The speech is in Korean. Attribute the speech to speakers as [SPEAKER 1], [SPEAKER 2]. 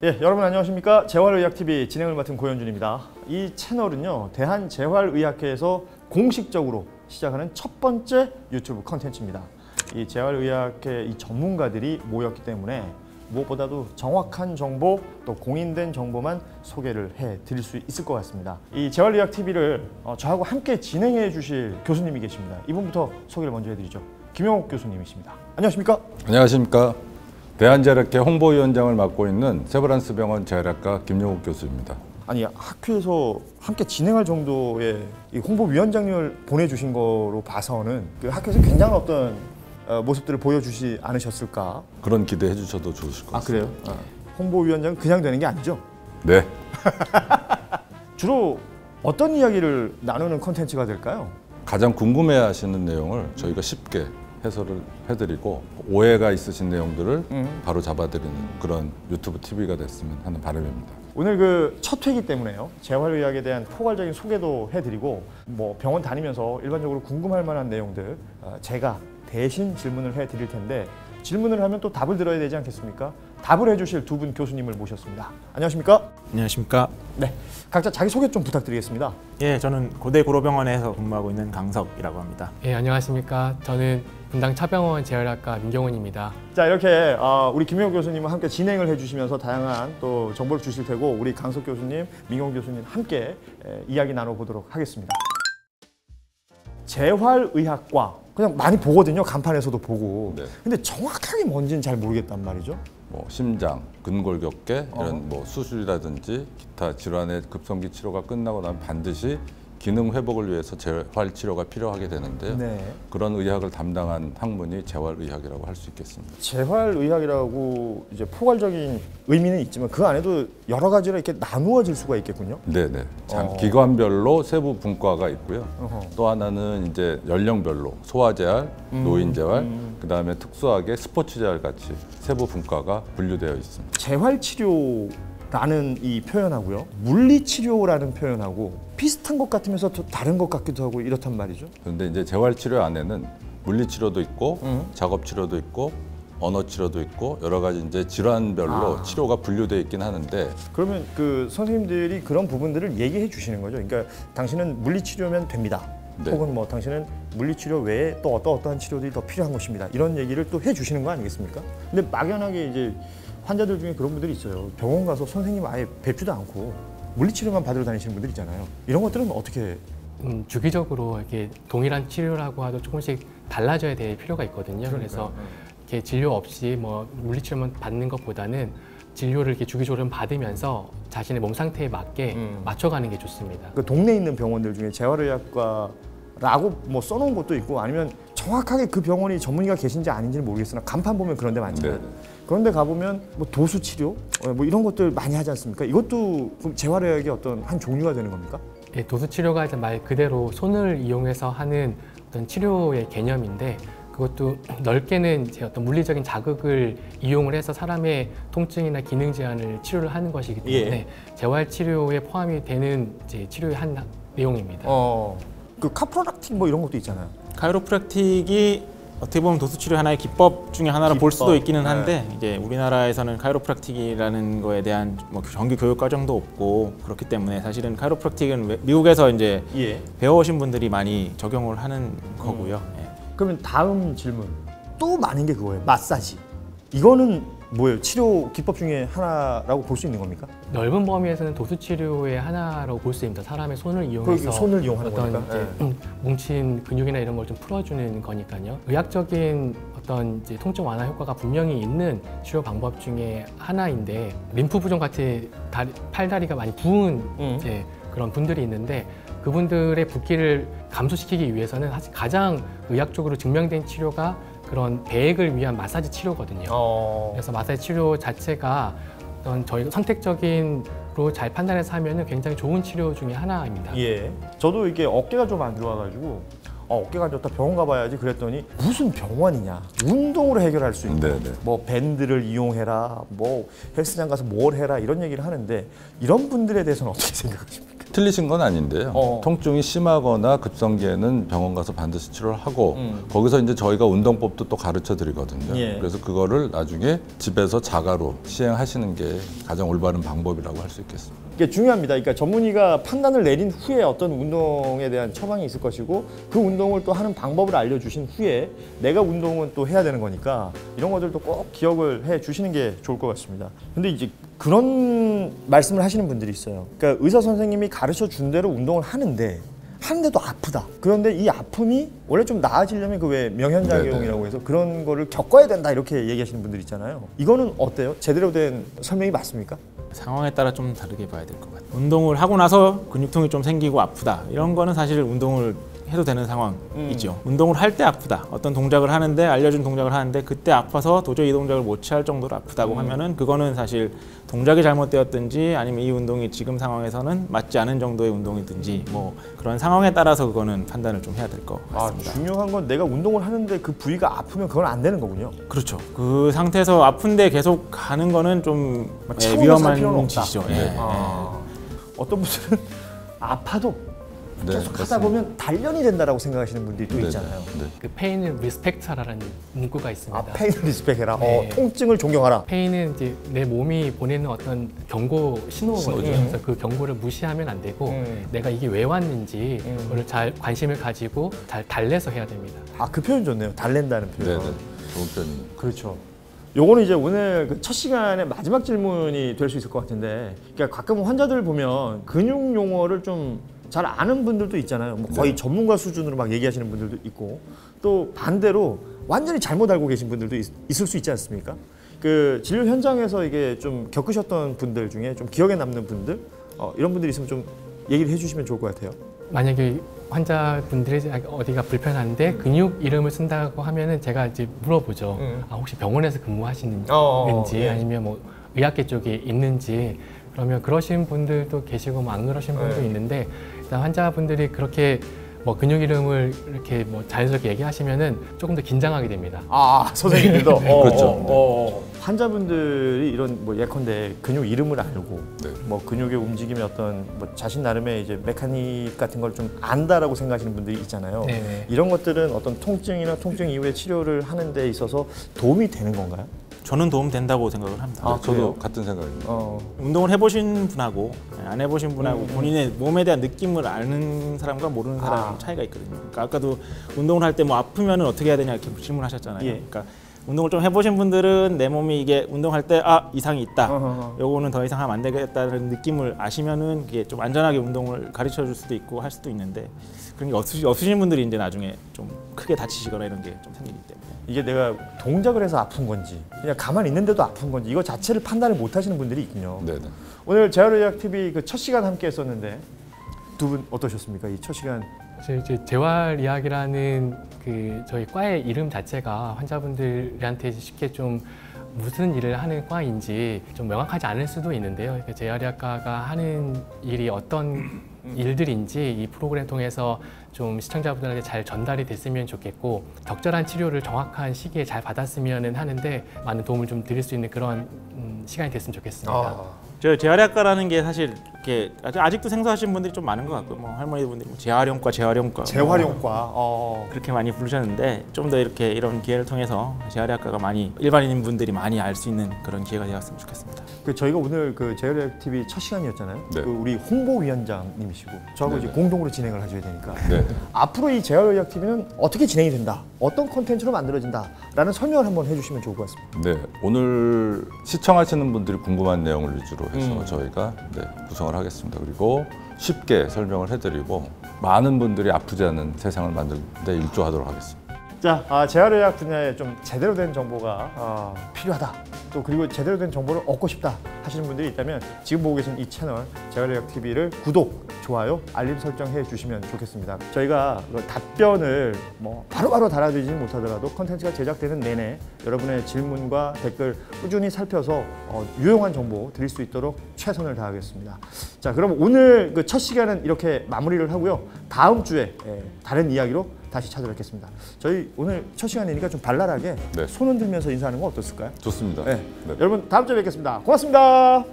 [SPEAKER 1] 예, 여러분 안녕하십니까? 재활의학TV 진행을 맡은 고현준입니다. 이 채널은요, 대한재활의학회에서 공식적으로 시작하는 첫 번째 유튜브 컨텐츠입니다. 이 재활의학회 이 전문가들이 모였기 때문에 무엇보다도 정확한 정보, 또 공인된 정보만 소개를 해드릴 수 있을 것 같습니다. 이 재활의학TV를 저하고 함께 진행해 주실 교수님이 계십니다. 이분부터 소개를 먼저 해드리죠. 김영옥 교수님이십니다. 안녕하십니까?
[SPEAKER 2] 안녕하십니까? 대한재활학회 홍보위원장을 맡고 있는 세브란스 병원 재활학과 김영욱 교수입니다.
[SPEAKER 1] 아니, 학회에서 함께 진행할 정도의 이 홍보위원장님을 보내주신 거로 봐서는 그 학회에서 굉장한 어떤 모습들을 보여주지 않으셨을까?
[SPEAKER 2] 그런 기대해 주셔도 좋으실 것 같습니다.
[SPEAKER 1] 아, 그래요? 홍보위원장은 그냥 되는 게 아니죠?
[SPEAKER 2] 네.
[SPEAKER 1] 주로 어떤 이야기를 나누는 콘텐츠가 될까요?
[SPEAKER 2] 가장 궁금해하시는 내용을 저희가 쉽게 해설을 해드리고 오해가 있으신 내용들을 바로 잡아드리는 그런 유튜브 TV가 됐으면 하는 바람입니다.
[SPEAKER 1] 오늘 그 첫 회이기 때문에요. 재활의학에 대한 포괄적인 소개도 해드리고 뭐 병원 다니면서 일반적으로 궁금할 만한 내용들 제가 대신 질문을 해드릴 텐데 질문을 하면 또 답을 들어야 되지 않겠습니까? 답을 해주실 두 분 교수님을 모셨습니다. 안녕하십니까?
[SPEAKER 3] 안녕하십니까?
[SPEAKER 1] 네, 각자 자기 소개 좀 부탁드리겠습니다.
[SPEAKER 3] 예, 저는 고대고로병원에서 근무하고 있는 강석이라고 합니다.
[SPEAKER 4] 예, 안녕하십니까? 저는 분당 차병원 재활학과 민경훈입니다.
[SPEAKER 1] 자, 이렇게 우리 김영욱 교수님과 함께 진행을 해주시면서 다양한 또 정보를 주실 테고 우리 강석 교수님, 민경훈 교수님 함께 이야기 나눠보도록 하겠습니다. 재활의학과 그냥 많이 보거든요. 간판에서도 보고.
[SPEAKER 2] 네.
[SPEAKER 1] 근데 정확하게 뭔지는 잘 모르겠단 말이죠.
[SPEAKER 2] 뭐 심장, 근골격계 이런 뭐 수술이라든지 기타 질환의 급성기 치료가 끝나고 나면 반드시 기능 회복을 위해서 재활 치료가 필요하게 되는데요.
[SPEAKER 1] 네.
[SPEAKER 2] 그런 의학을 담당한 학문이 재활의학이라고 할 수 있겠습니다.
[SPEAKER 1] 재활의학이라고 이제 포괄적인 의미는 있지만 그 안에도 여러 가지로 이렇게 나누어질 수가 있겠군요.
[SPEAKER 2] 네네. 기관별로 세부 분과가 있고요.
[SPEAKER 1] 어허.
[SPEAKER 2] 또 하나는 이제 연령별로 소아재활, 노인재활, 그 다음에 특수하게 스포츠재활 같이 세부 분과가 분류되어 있습니다.
[SPEAKER 1] 재활치료라는 이 표현하고요, 물리치료라는 표현하고 비슷한 것 같으면서 또 다른 것 같기도 하고 이렇단 말이죠.
[SPEAKER 2] 그런데 이제 재활치료 안에는 물리치료도 있고 작업치료도 있고 언어치료도 있고 여러 가지 이제 질환별로 치료가 분류되어 있긴 하는데
[SPEAKER 1] 그러면 그 선생님들이 그런 부분들을 얘기해 주시는 거죠. 그러니까 당신은 물리치료면 됩니다.
[SPEAKER 2] 네.
[SPEAKER 1] 혹은 뭐 당신은 물리치료 외에 또 어떠한 치료들이 더 필요한 것입니다. 이런 얘기를 또 해주시는 거 아니겠습니까? 근데 막연하게 이제 환자들 중에 그런 분들이 있어요. 병원 가서 선생님 아예 뵙지도 않고 물리치료만 받으러 다니시는 분들 있잖아요. 이런 것들은 어떻게?
[SPEAKER 4] 주기적으로 이렇게 동일한 치료라고 해도 조금씩 달라져야 될 필요가 있거든요. 그래서 이렇게 진료 없이 뭐 물리치료만 받는 것보다는 진료를 이렇게 주기적으로 받으면서 자신의 몸 상태에 맞게 맞춰가는 게 좋습니다.
[SPEAKER 1] 그 동네에 있는 병원들 중에 재활의학과라고 뭐 써놓은 것도 있고 아니면 정확하게 그 병원이 전문의가 계신지 아닌지는 모르겠으나 간판 보면 그런 데 많잖아요.
[SPEAKER 2] 네.
[SPEAKER 1] 그런데 가보면 뭐 도수치료 뭐 이런 것들 많이 하지 않습니까? 이것도 그럼 재활의학의 어떤 한 종류가 되는 겁니까?
[SPEAKER 4] 예, 도수치료가 이제 말 그대로 손을 이용해서 하는 어떤 치료의 개념인데 그것도 넓게는 이제 어떤 물리적인 자극을 이용을 해서 사람의 통증이나 기능 제한을 치료를 하는 것이기 때문에 재활 치료에 포함이 되는 이제 치료의 한 내용입니다.
[SPEAKER 1] 그 카프로락틱 뭐 이런 것도 있잖아요.
[SPEAKER 3] 카이로프랙틱이 어떻게 보면 도수치료 하나의 기법 중에 하나로 볼 수도 있기는 한데 이제 우리나라에서는 카이로프랙틱이라는 거에 대한 뭐 정규 교육 과정도 없고 그렇기 때문에 사실은 카이로프랙틱은 미국에서 이제 배워오신 분들이 많이 적용을 하는 거고요.
[SPEAKER 1] 그러면 다음 질문 또 많은 게 그거예요. 마사지. 이거는 뭐예요? 치료 기법 중에 하나라고 볼 수 있는 겁니까?
[SPEAKER 4] 넓은 범위에서는 도수치료의 하나라고 볼 수 있습니다. 사람의 손을 이용해서
[SPEAKER 1] 손을 이용하는
[SPEAKER 4] 어떤
[SPEAKER 1] 거니까?
[SPEAKER 4] 이제 뭉친 근육이나 이런 걸 좀 풀어주는 거니까요. 의학적인 어떤 이제 통증 완화 효과가 분명히 있는 치료 방법 중에 하나인데 림프 부종 같이 팔다리가 많이 부은 이제 그런 분들이 있는데 그분들의 붓기를 감소시키기 위해서는 사실 가장 의학적으로 증명된 치료가 그런 배액을 위한 마사지 치료거든요. 그래서 마사지 치료 자체가 어떤 저희가 선택적인로 잘 판단해서 하면은 굉장히 좋은 치료 중에 하나입니다.
[SPEAKER 1] 예. 저도 이게 어깨가 좀 안 좋아가지고 어깨가 안 좋다 병원 가봐야지 그랬더니 무슨 병원이냐? 운동으로 해결할 수 있는 뭐 밴드를 이용해라, 뭐 헬스장 가서 뭘 해라 이런 얘기를 하는데 이런 분들에 대해서는 어떻게 생각하십니까?
[SPEAKER 2] 틀리신 건 아닌데요. 통증이 심하거나 급성기에는 병원 가서 반드시 치료를 하고 거기서 이제 저희가 운동법도 또 가르쳐 드리거든요.
[SPEAKER 1] 예.
[SPEAKER 2] 그래서 그거를 나중에 집에서 자가로 시행하시는 게 가장 올바른 방법이라고 할 수 있겠습니다.
[SPEAKER 1] 이게 중요합니다. 그러니까 전문의가 판단을 내린 후에 어떤 운동에 대한 처방이 있을 것이고 그 운동을 또 하는 방법을 알려주신 후에 내가 운동은 또 해야 되는 거니까 이런 것들도 꼭 기억을 해 주시는 게 좋을 것 같습니다. 근데 이제 그런 말씀을 하시는 분들이 있어요. 그러니까 의사 선생님이 가르쳐 준 대로 운동을 하는데도 아프다. 그런데 이 아픔이 원래 좀 나아지려면 그 왜 명현작용이라고 해서 그런 거를 겪어야 된다 이렇게 얘기하시는 분들 있잖아요. 이거는 어때요? 제대로 된 설명이 맞습니까?
[SPEAKER 3] 상황에 따라 좀 다르게 봐야 될 것 같아요. 운동을 하고 나서 근육통이 좀 생기고 아프다. 이런 거는 사실 운동을 해도 되는 상황이죠. 운동을 할 때 아프다. 어떤 동작을 하는데 알려준 동작을 하는데 그때 아파서 도저히 이 동작을 못 취할 정도로 아프다고 하면은 그거는 사실 동작이 잘못되었든지 아니면 이 운동이 지금 상황에서는 맞지 않은 정도의 운동이든지 뭐 그런 상황에 따라서 그거는 판단을 좀 해야 될 것 같습니다.
[SPEAKER 1] 중요한 건 내가 운동을 하는데 그 부위가 아프면 그건 안 되는 거군요.
[SPEAKER 3] 그렇죠. 그 상태에서 아픈데 계속 가는 거는 좀 위험한 짓이죠.
[SPEAKER 1] 어떤 분들은 아파도
[SPEAKER 2] 네,
[SPEAKER 1] 계속 하다
[SPEAKER 2] 맞습니다.
[SPEAKER 1] 보면 단련이 된다라고 생각하시는 분들이 또 있잖아요.
[SPEAKER 2] 네.
[SPEAKER 4] 그 페인을 리스펙트하라는 문구가 있습니다.
[SPEAKER 1] 페인을 리스펙해라.
[SPEAKER 4] 네.
[SPEAKER 1] 통증을 존경하라.
[SPEAKER 4] 페인은 이제 내 몸이 보내는 어떤 경고 신호거든요. 그래서 그 경고를 무시하면 안 되고 내가 이게 왜 왔는지 그걸 잘 관심을 가지고 잘 달래서 해야 됩니다.
[SPEAKER 1] 그 표현 좋네요. 달랜다는 표현.
[SPEAKER 2] 네네. 좋은 표현입니다.
[SPEAKER 1] 그렇죠. 요거는 이제 오늘 그 첫 시간의 마지막 질문이 될 수 있을 것 같은데, 그러니까 가끔 환자들 보면 근육 용어를 좀 잘 아는 분들도 있잖아요. 뭐 거의 전문가 수준으로 막 얘기하시는 분들도 있고, 또 반대로 완전히 잘못 알고 계신 분들도 있을 수 있지 않습니까? 그 진료 현장에서 이게 좀 겪으셨던 분들 중에 좀 기억에 남는 분들, 이런 분들이 있으면 좀 얘기를 해주시면 좋을 것 같아요.
[SPEAKER 4] 만약에 환자분들이 어디가 불편한데 근육 이름을 쓴다고 하면은 제가 이제 물어보죠. 혹시 병원에서 근무하시는지
[SPEAKER 1] 예.
[SPEAKER 4] 아니면 뭐 의학계 쪽에 있는지. 그러면 그러신 분들도 계시고 뭐 안 그러신 분도 있는데, 일단 환자분들이 그렇게 뭐 근육 이름을 이렇게 뭐 자연스럽게 얘기하시면은 조금 더 긴장하게 됩니다.
[SPEAKER 1] 선생님들도
[SPEAKER 2] 그렇죠.
[SPEAKER 1] 환자분들이 이런 뭐 예컨대 근육 이름을 알고
[SPEAKER 2] 네.
[SPEAKER 1] 뭐 근육의 움직임의 어떤 뭐 자신 나름의 이제 메카닉 같은 걸 좀 안다라고 생각하시는 분들이 있잖아요.
[SPEAKER 4] 네네.
[SPEAKER 1] 이런 것들은 어떤 통증이나 통증 이후에 치료를 하는 데 있어서 도움이 되는 건가요?
[SPEAKER 3] 저는 도움 된다고 생각을 합니다.
[SPEAKER 2] 네,
[SPEAKER 1] 그래요?
[SPEAKER 2] 저도 같은 생각입니다.
[SPEAKER 3] 운동을 해보신 분하고 안 해보신 분하고 본인의 몸에 대한 느낌을 아는 사람과 모르는 사람 차이가 있거든요. 그러니까 아까도 운동을 할 때 뭐 아프면 어떻게 해야 되냐 이렇게 질문하셨잖아요.
[SPEAKER 1] 예.
[SPEAKER 3] 그러니까 운동을 좀 해보신 분들은 내 몸이 이게 운동할 때 이상이 있다. 요거는 더 이상 하면 안 되겠다는 느낌을 아시면은 그게 좀 안전하게 운동을 가르쳐 줄 수도 있고 할 수도 있는데, 그런 게 없으신 분들이 이제 나중에 좀 크게 다치시거나 이런 게 좀 생기기 때문에.
[SPEAKER 1] 이게 내가 동작을 해서 아픈 건지 그냥 가만히 있는데도 아픈 건지 이거 자체를 판단을 못 하시는 분들이 있군요.
[SPEAKER 2] 네네.
[SPEAKER 1] 오늘 재활의학TV 그 첫 시간 함께 했었는데 두 분 어떠셨습니까? 이 첫 시간.
[SPEAKER 4] 이제 재활의학이라는 그 저희 과의 이름 자체가 환자분들한테 쉽게 좀 무슨 일을 하는 과인지 좀 명확하지 않을 수도 있는데요. 그러니까 재활의학과가 하는 일이 어떤 일들인지 이 프로그램 통해서 좀 시청자분들한테 잘 전달이 됐으면 좋겠고, 적절한 치료를 정확한 시기에 잘 받았으면 하는데 많은 도움을 좀 드릴 수 있는 그런 시간이 됐으면 좋겠습니다.
[SPEAKER 3] 저 재활의학과라는 게 사실 이렇게 아직도 생소하신 분들이 좀 많은 것 같고, 뭐 할머니분들이 뭐 재활용과
[SPEAKER 1] 재활용과.
[SPEAKER 3] 그렇게 많이 부르셨는데, 좀 더 이렇게 이런 기회를 통해서 재활의학과가 많이 일반인 분들이 많이 알 수 있는 그런 기회가 되었으면 좋겠습니다.
[SPEAKER 1] 그 저희가 오늘 그 재활의학TV 첫 시간이었잖아요.
[SPEAKER 2] 네.
[SPEAKER 1] 그 우리 홍보위원장님이시고 저하고 이제 공동으로 진행을 하셔야 되니까.
[SPEAKER 2] 네.
[SPEAKER 1] 앞으로 이 재활의학TV는 어떻게 진행이 된다, 어떤 콘텐츠로 만들어진다라는 설명을 한번 해주시면 좋을 것 같습니다.
[SPEAKER 2] 네, 오늘 시청하시는 분들이 궁금한 내용을 위주로 해서 저희가 구성을 하겠습니다. 그리고 쉽게 설명을 해드리고 많은 분들이 아프지 않은 세상을 만드는 데 일조하도록 하겠습니다.
[SPEAKER 1] 자, 재활의학 분야에 좀 제대로 된 정보가 필요하다, 또 그리고 제대로 된 정보를 얻고 싶다 하시는 분들이 있다면 지금 보고 계신 이 채널 재활의학TV를 구독, 좋아요, 알림 설정해 주시면 좋겠습니다. 저희가 답변을 뭐 바로바로 달아드리지 못하더라도 컨텐츠가 제작되는 내내 여러분의 질문과 댓글 꾸준히 살펴서 유용한 정보 드릴 수 있도록 최선을 다하겠습니다. 자, 그럼 오늘 그 첫 시간은 이렇게 마무리를 하고요. 다음 주에 다른 이야기로 다시 찾아뵙겠습니다. 저희 오늘 첫 시간이니까 좀 발랄하게
[SPEAKER 2] 네.
[SPEAKER 1] 손 흔들면서 인사하는 거 어떻을까요?
[SPEAKER 2] 좋습니다.
[SPEAKER 1] 네. 여러분 다음 주에 뵙겠습니다. 고맙습니다.